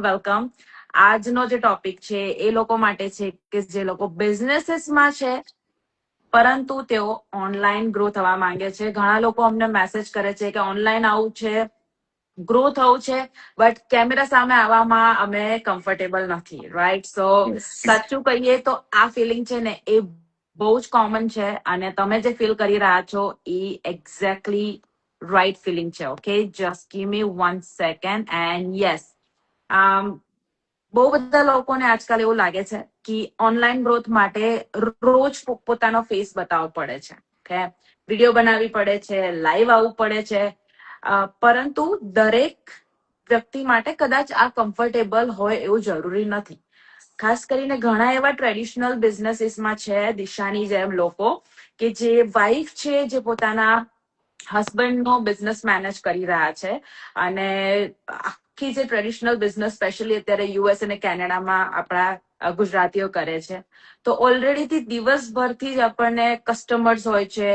Welcome. આજનો જે topic છે એ લોકો માટે છે કે જે લોકો બિઝનેસીસમાં છે પરંતુ તેઓ ઓનલાઈન ગ્રો થવા માંગે છે. ઘણા લોકો અમને મેસેજ કરે છે કે ઓનલાઈન આવું છે, ગ્રો થવું છે, બટ કેમેરા સામે આવવામાં અમે કમ્ફર્ટેબલ નથી, રાઈટ? સો સાચું કહીએ તો આ ફિલિંગ છે ને એ બહુ જ કોમન છે અને તમે જે ફીલ કરી રહ્યા છો એ એક્ઝેક્ટલી રાઈટ ફિલિંગ છે. Okay, just give me 1 second. And yes, બહુ બધા લોકોને આજકાલ એવું લાગે છે કે ઓનલાઈન ગ્રોથ માટે રોજ પોતાનો ફેસ બતાવવો પડે છે, કે વિડીયો બનાવવી પડે છે, લાઈવ આવવું પડે છે. પરંતુ દરેક વ્યક્તિ માટે કદાચ આ કમ્ફર્ટેબલ હોય એવું જરૂરી નથી. ખાસ કરીને ઘણા એવા ટ્રેડિશનલ બિઝનેસીસમાં છે દિશાની જેમ લોકો કે જે વાઇફ છે, જે પોતાના હસબન્ડનો બિઝનેસ મેનેજ કરી રહ્યા છે અને આખી જે ટ્રેડિશનલ બિઝનેસ સ્પેશિયલી અત્યારે યુએસ અને કેનેડામાં આપણા ગુજરાતીઓ કરે છે. તો ઓલરેડીથી દિવસભરથી જ આપણને કસ્ટમર્સ હોય છે,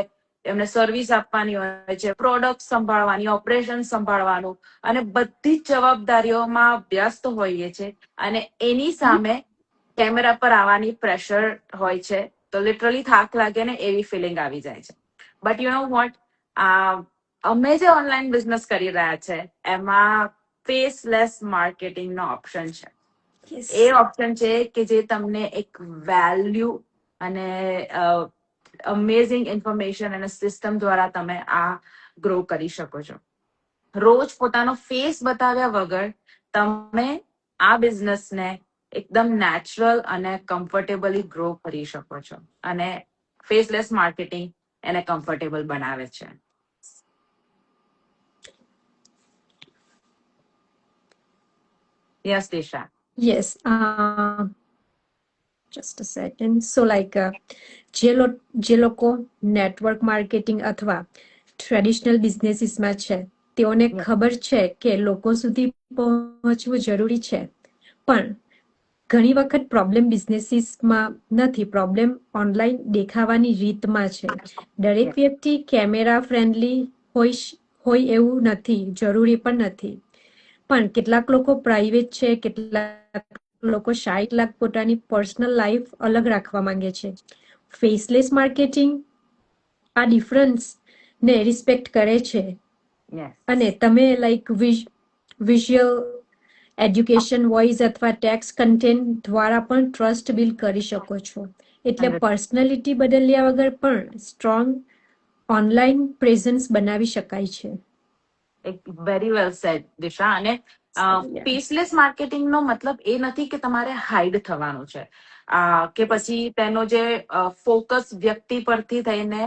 એમને સર્વિસ આપવાની હોય છે, પ્રોડક્ટ સંભાળવાની, ઓપરેશન સંભાળવાનું અને બધી જ જવાબદારીઓમાં વ્યસ્ત હોઈએ છે અને એની સામે કેમેરા પર આવવાની પ્રેશર હોય છે. તો લિટરલી થાક લાગે ને એવી ફિલિંગ આવી જાય છે. બટ યુ નો વોટ, અમે જે ઓનલાઈન બિઝનેસ કરી રહ્યા છે એમાં ફેસલેસ માર્કેટિંગ નો ઓપ્શન છે. એ ઓપ્શન છે કે જે તમને એક વેલ્યુ અને અમેઝિંગ ઇન્ફોર્મેશન અને સિસ્ટમ દ્વારા તમે આ ગ્રો કરી શકો છો. રોજ પોતાનો ફેસ બતાવ્યા વગર તમે આ બિઝનેસને એકદમ નેચરલ અને કમ્ફર્ટેબલી ગ્રો કરી શકો છો અને ફેસલેસ માર્કેટિંગ એને કમ્ફર્ટેબલ બનાવે છે. Yes Disha. Yes. Just a second. So, like, જે લોકો નેટવર્ક માર્કેટિંગ અથવા ટ્રેડિશનલ બિઝનેસીસમાં છે તેઓને ખબર છે કે લોકો સુધી પહોંચવું જરૂરી છે, પણ ઘણી વખત પ્રોબ્લેમ બિઝનેસીસમાં નથી, પ્રોબ્લેમ ઓનલાઈન દેખાવાની રીતમાં છે. દરેક વ્યક્તિ કેમેરા ફ્રેન્ડલી હોય એવું નથી, જરૂરી પણ નથી. પણ કેટલાક લોકો પ્રાઇવેટ છે, કેટલાક લોકો શાય, કેટલાક પોતાની પર્સનલ લાઈફ અલગ રાખવા માંગે છે. ફેસલેસ માર્કેટિંગ આ ડિફરન્સ ને રિસ્પેક્ટ કરે છે અને તમે લાઈક વિઝ્યુઅલ એડ્યુકેશન, વોઇસ અથવા ટેક્સ્ટ કન્ટેન્ટ દ્વારા પણ ટ્રસ્ટ બિલ્ડ કરી શકો છો. એટલે પર્સનાલિટી બદલ્યા વગર પણ સ્ટ્રોંગ ઓનલાઈન પ્રેઝન્સ બનાવી શકાય છે. વેરી વેલ સેડ દિશા. અને ફેસલેસ માર્કેટિંગ નો મતલબ એ નથી કે તમારે હાઈડ થવાનું છે કે પછી તેનો જે ફોકસ વ્યક્તિ પરથી થઈને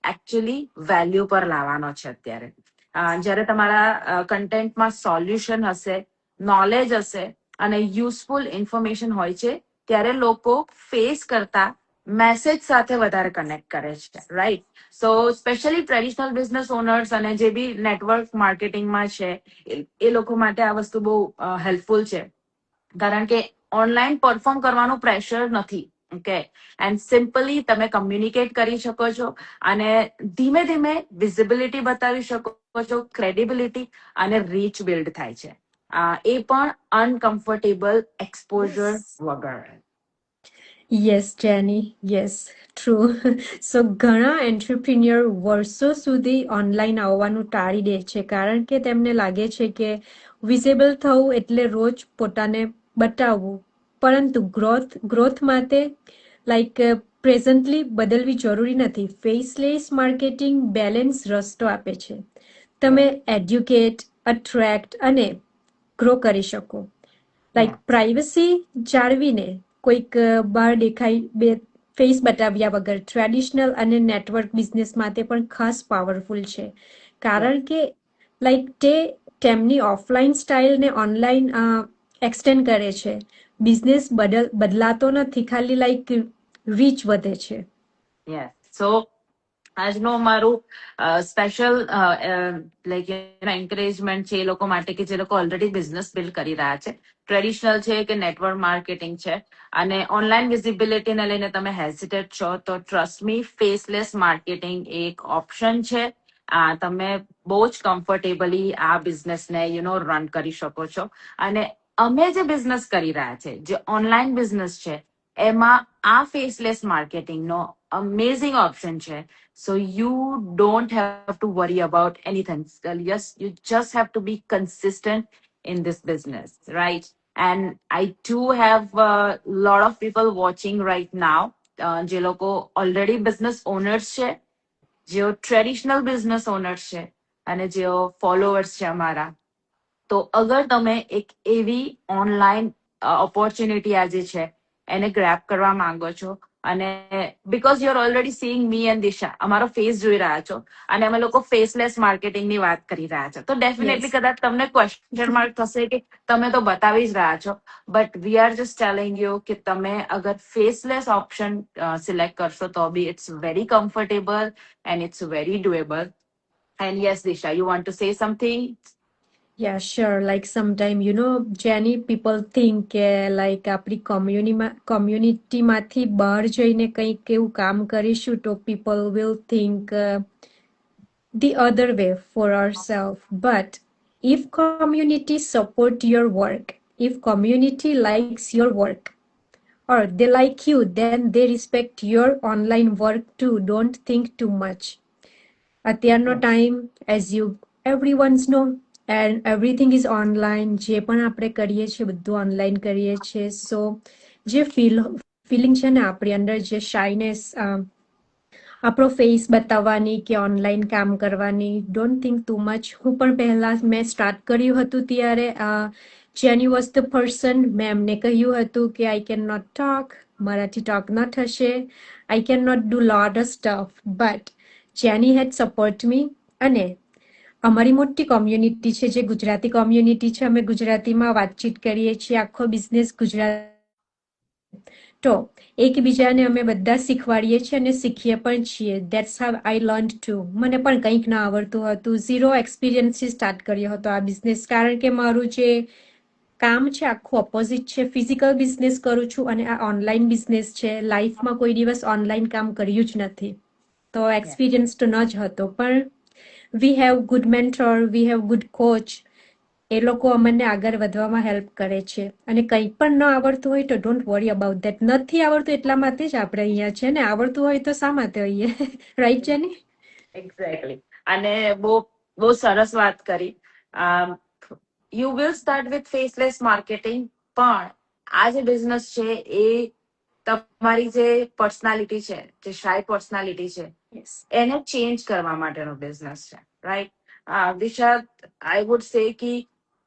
એકચ્યુઅલી વેલ્યુ પર લાવવાનો છે. અત્યારે જ્યારે તમારા કન્ટેન્ટમાં સોલ્યુશન હશે, નોલેજ હશે અને યુઝફુલ ઇન્ફોર્મેશન હોય છે, ત્યારે લોકો ફેસ કરતા મેસેજ સાથે વધારે કનેક્ટ કરે છે, રાઈટ? સો સ્પેશિયલી ટ્રેડિશનલ બિઝનેસ ઓનર્સ અને જે બી નેટવર્ક માર્કેટિંગમાં છે એ લોકો માટે આ વસ્તુ બહુ હેલ્પફુલ છે, કારણ કે ઓનલાઈન પરફોર્મ કરવાનું પ્રેશર નથી. ઓકે, એન્ડ સિમ્પલી તમે કમ્યુનિકેટ કરી શકો છો અને ધીમે ધીમે વિઝિબિલિટી બતાવી શકો છો, ક્રેડિબિલિટી અને રીચ બિલ્ડ થાય છે, એ પણ અનકમ્ફર્ટેબલ એક્સપોઝર વગર. યસ જેની, યસ, ટ્રુ. સો ઘણા એન્ટરપ્રિન્યોર વર્ષો સુધી ઓનલાઈન આવવાનું ટાળી દે છે, કારણ કે તેમને લાગે છે કે વિઝિબલ થવું એટલે રોજ પોતાને બતાવવું. પરંતુ ગ્રોથ માટે લાઈક પ્રેઝન્ટલી બદલવી જરૂરી નથી. ફેસલેસ માર્કેટિંગ બેલેન્સ રસ્તો આપે છે. તમે એડ્યુકેટ, અટ્રેક્ટ અને ગ્રો કરી શકો. લાઈક પ્રાઇવસી જાળવીને કોઈક બહાર દેખાય ફેસ બતાવ્યા વગર ટ્રેડિશનલ અને નેટવર્ક બિઝનેસ માટે પણ ખાસ પાવરફુલ છે, કારણ કે લાઈક તે તેમની ઓફલાઈન સ્ટાઇલને ઓનલાઈન એક્સટેન્ડ કરે છે. બિઝનેસ બદલાતો નથી, ખાલી લાઈક રીચ વધે છે. સો આજનો અમારું સ્પેશિયલ લાઈક એન્કરેજમેન્ટ છે એ લોકો માટે કે જે લોકો ઓલરેડી બિઝનેસ બિલ્ડ કરી રહ્યા છે, ટ્રેડિશનલ છે કે નેટવર્ક માર્કેટિંગ છે અને ઓનલાઈન વિઝિબિલિટીને લઈને તમે હેસિટેટ છો, તો ટ્રસ્ટ મી, ફેસલેસ માર્કેટિંગ એક ઓપ્શન છે. તમે બહુ જ કમ્ફર્ટેબલી આ બિઝનેસને રન કરી શકો છો અને અમે જે બિઝનેસ કરી રહ્યા છે, જે ઓનલાઈન બિઝનેસ છે, એમાં આ ફેસલેસ માર્કેટિંગ નો અમેઝિંગ ઓપ્શન છે. So you don't have to worry about anything. Yes, you just have to be consistent in this business, right? And I do have a lot of people watching right now. જે લોકો already business owners છે, જેઓ traditional business owners છે, અને જેઓ followers છે અમારા. તો અગર તમે એક એવી ઓનલાઈન ઓપોર્ચ્યુનિટી આજે છે એને ગ્રેપ કરવા માંગો છો, અને because you are already seeing me and Disha, અમારો ફેસ જોઈ રહ્યા છો, અને અમે લોકો ફેસલેસ માર્કેટિંગ ની વાત કરી રહ્યા છો, તો ડેફિનેટલી યસ કદાચ તમને ક્વેશ્ચન માર્ક થશે કે તમે તો બતાવી જ રહ્યા છો, but we are just telling you કે તમે અગર ફેસલેસ ઓપ્શન સિલેક્ટ કરશો તો be it's very comfortable and it's very doable. And yes Disha, you want to say something? Yeah, sure. Like sometime, Jenny, people think કે like આપણી communityમાંથી બહાર જઈને કંઈક એવું કામ કરીશું તો people will think the other way for ourselves. But if community support your work, if community likes your work, or they like you, then they respect your online work too. Don't think too much. અત્યારનો time as you everyone's know and everything is online. જે પણ આપણે કરીએ છીએ બધું online કરીએ છીએ. સો જે ફિલિંગ છે ને આપણી અંદર, જે શાઇનેસ, આપણો ફેસ બતાવવાની કે ઓનલાઈન કામ કરવાની, ડોન્ટ થિંક ટુ મચ. હું પણ પહેલા મેં સ્ટાર્ટ કર્યું હતું ત્યારે જેની વોઝ ધ પર્સન, મેં એમને કહ્યું હતું કે આઈ કેન નોટ ટોક, મારાથી ટોક ન થશે, I can not do lot of stuff. But જેની હેડ સપોર્ટ મી, અને અમારી મોટી કોમ્યુનિટી છે જે ગુજરાતી કોમ્યુનિટી છે, અમે ગુજરાતીમાં વાતચીત કરીએ છીએ, આખો બિઝનેસ ગુજરાત, તો એકબીજાને અમે બધા શીખવાડીએ છીએ અને શીખીએ પણ છીએ. That's how I learn to. મને પણ કંઈક ના આવડતું હતું, ઝીરો એક્સપિરિયન્સથી સ્ટાર્ટ કર્યો હતો આ બિઝનેસ, કારણ કે મારું જે કામ છે આખું ઓપોઝિટ છે. ફિઝિકલ બિઝનેસ કરું છું અને આ ઓનલાઈન બિઝનેસ છે. લાઈફમાં કોઈ દિવસ ઓનલાઈન કામ કર્યું જ નથી, તો એક્સપિરિયન્સ તો ન જ હતો. પણ we have good mentor, we have good coach. એ લોકો અમને આગળ વધવામાં હેલ્પ કરે છે. અને કંઈ પણ ન આવડતું હોય તો ડોન્ટ વરી અબાઉટ દેટ. નથી આવડતું એટલા માટે જ આપણે અહીંયા છે ને, આવડતું હોય તો શા માટે હોઈએ, રાઈટ જેની? એક્ઝેક્ટલી. અને બહુ બહુ સરસ વાત કરી. You will start with faceless marketing, પણ આ જે બિઝનેસ છે એ તમારી જે પર્સનાલિટી છે, જે શાય પર્સનાલિટી છે, યસ, એને ચેન્જ કરવા માટેનો બિઝનેસ છે, right? Disha, I would say કે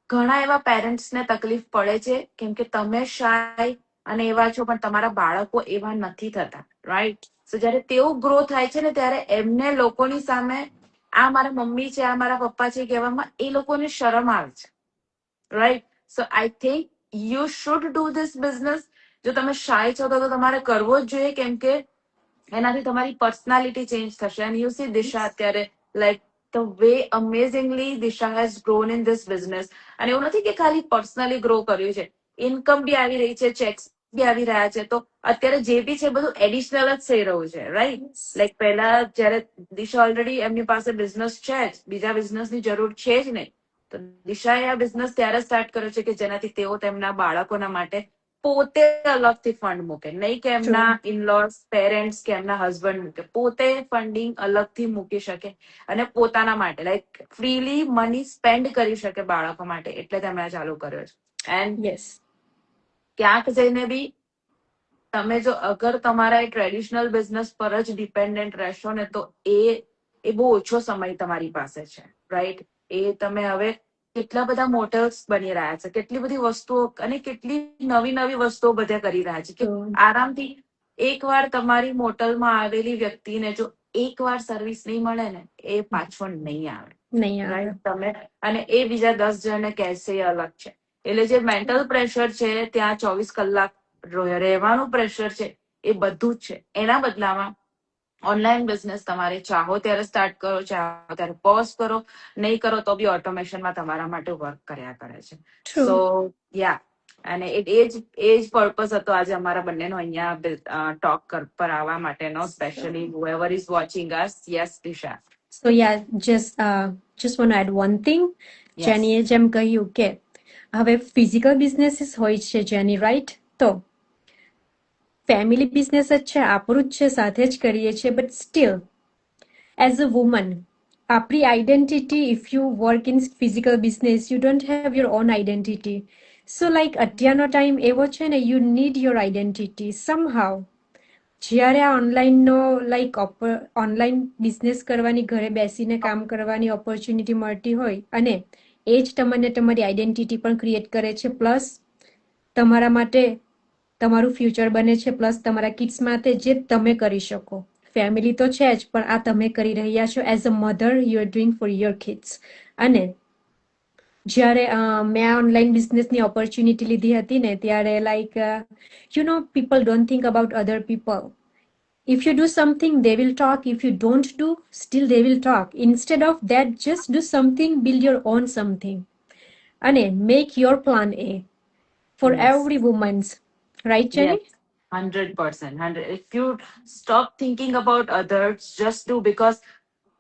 ઘણા એવા પેરેન્ટ્સ ને તકલીફ પડે છે કેમ કે તમે શાય અને એવા છો, પણ તમારા બાળકો એવા નથી થતા, રાઈટ? સો જયારે તેઓ ગ્રો થાય છે ને, ત્યારે એમને લોકોની સામે આ મારા મમ્મી છે, આ મારા પપ્પા છે કહેવામાં એ લોકોને શરમ આવે છે, right? So I think you should do this business. જો તમે શાય છો તો તમારે કરવો જ જોઈએ, કેમ કે એનાથી તમારી પર્સનાલિટી ચેન્જ થશે. એન્ડ યુ સી દિશા અત્યારે, like the way amazingly Disha has grown in this business. અને એવું નથી કે ખાલી પર્સનલી ગ્રો કર્યું છે, ઇન્કમ બી આવી રહી છે, ચેક્સ બી આવી રહ્યા છે, તો અત્યારે જે બી છે બધું એડિશનલ જ થઈ રહ્યું છે, રાઈટ? લાઈક પહેલા જયારે દિશા ઓલરેડી એમની પાસે બિઝનેસ છે જ, બીજા બિઝનેસ ની જરૂર છે જ નહીં, તો દિશાએ આ બિઝનેસ ત્યારે સ્ટાર્ટ કર્યો છે કે જેનાથી તેઓ તેમના બાળકોના માટે પોતે અલગથી ફંડ મૂકે, નહીં કે એમના ઇનલોઝ, પેરેન્ટ્સ કે એમના હસબન્ડ મૂકે, પોતે ફંડિંગ અલગથી મૂકી શકે અને પોતાના માટે લાઈક ફ્રીલી મની સ્પેન્ડ કરી શકે બાળકો માટે. એટલે તેમણે ચાલુ કર્યો છે. એન્ડ યસ, ક્યાંક જઈને બી તમે જો અગર તમારા એ ટ્રેડિશનલ બિઝનેસ પર જ ડિપેન્ડન્ટ રહેશો ને, તો એ બહુ ઓછો સમય તમારી પાસે છે, રાઈટ? એ તમે હવે કેટલા બધા મોટલ્સ બની રહ્યા છે, કેટલી બધી વસ્તુઓ અને કેટલી નવી નવી વસ્તુઓ બધા કરી રહ્યા છે કે આરામથી એકવાર તમારી મોટલમાં આવેલી વ્યક્તિને જો એકવાર સર્વિસ નહીં મળે ને, એ પાછો નહીં આવે, નહીં આવે. રાઈટ? તમે અને એ બીજા 10 જણને કહેશે એ અલગ છે. એટલે જે મેન્ટલ પ્રેશર છે, ત્યાં 24 કલાક રહેવાનું પ્રેશર છે, એ બધું જ છે. એના બદલામાં ઓનલાઈન બિઝનેસ તમારે ચાહો ત્યારે સ્ટાર્ટ કરો, ચાહો ત્યારે પોઝ કરો, નહીં કરો તો બી ઓટોમેશનમાં તમારા માટે વર્ક કર્યા કરે છે. સો યા, અને એ જ પર્પઝ હતો આજે અમારા બંનેનો અહીંયા ટોક પર આવવા માટેનો, specially whoever is watching us. Yes, Disha. So yeah, just want to add one thing. Yes. જેનીએ જેમ કહ્યું કે હવે ફિઝિકલ બિઝનેસીસ હોય છે જેની રાઈટ, તો ફેમિલી બિઝનેસ જ છે, આપણું જ છે, સાથે જ કરીએ છીએ, but still as a woman આપણી identity, if you work in physical business you don't have your own identity. So like અત્યારનો ટાઈમ એવો છે ને, you need your identity somehow. જ્યારે આ ઓનલાઈનનો લાઈક ઓનલાઈન બિઝનેસ કરવાની, ઘરે બેસીને કામ કરવાની ઓપોર્ચ્યુનિટી મળતી હોય, અને એ જ તમને તમારી આઈડેન્ટિટી પણ ક્રિએટ કરે છે, પ્લસ તમારા માટે તમારું ફ્યુચર બને છે, પ્લસ તમારા કિડ્સ માટે જે તમે કરી શકો. ફેમિલી તો છે જ, પણ આ તમે કરી રહ્યા છો as a mother, you are doing for your kids. અને જ્યારે મેં આ ઓનલાઈન બિઝનેસની ઓપોર્ચ્યુનિટી લીધી હતી ને, ત્યારે like you know, people don't think about other people. If you do something, they will talk. If you don't do, still they will talk. Instead of that, just do something, build your own something. And make your plan A for Yes. every woman's. Right, Jenny? Yes, 100%. 100. If you stop thinking about others, just do, because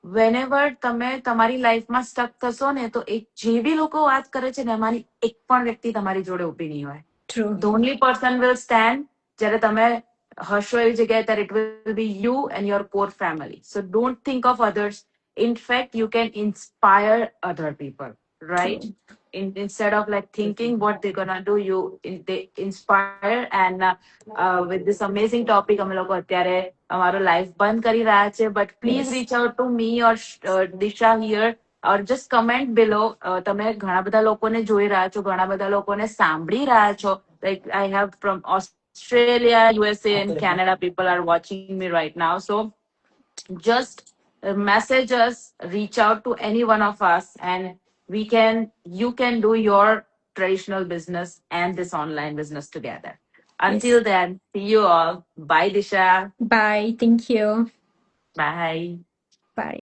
whenever તમે તમારી લાઈફમાં stuck થશો ને, તો એક જે બી લોકો વાત કરે છે ને, એમાંની એક પણ વ્યક્તિ તમારી જોડે ઊભી નહીં હોય. True. The only person will stand જ્યારે તમે હશો એવી જગ્યાએ, ત્યારે it will be you and your core family. So don't think of others. In fact, you can inspire other people, right? True. Instead of like thinking what they're gonna do, they inspire. And with this amazing topic, અમે લોકો અત્યારે અમારો life બંધ કરી રહ્યા છે. But please Yes. reach out to me or Disha here, or just comment below. તમે ઘણા બધા લોકોને જોઈ રહ્યા છો, ઘણા બધા લોકોને સાંભળી રહ્યા છો. Like I have from Australia, USA, and Canada people are watching me right now. So just message us, reach out to any one of us, and you can do your traditional business and this online business together. Until Yes. then, see you all. Bye, Disha. Bye. Thank you. Bye. Bye.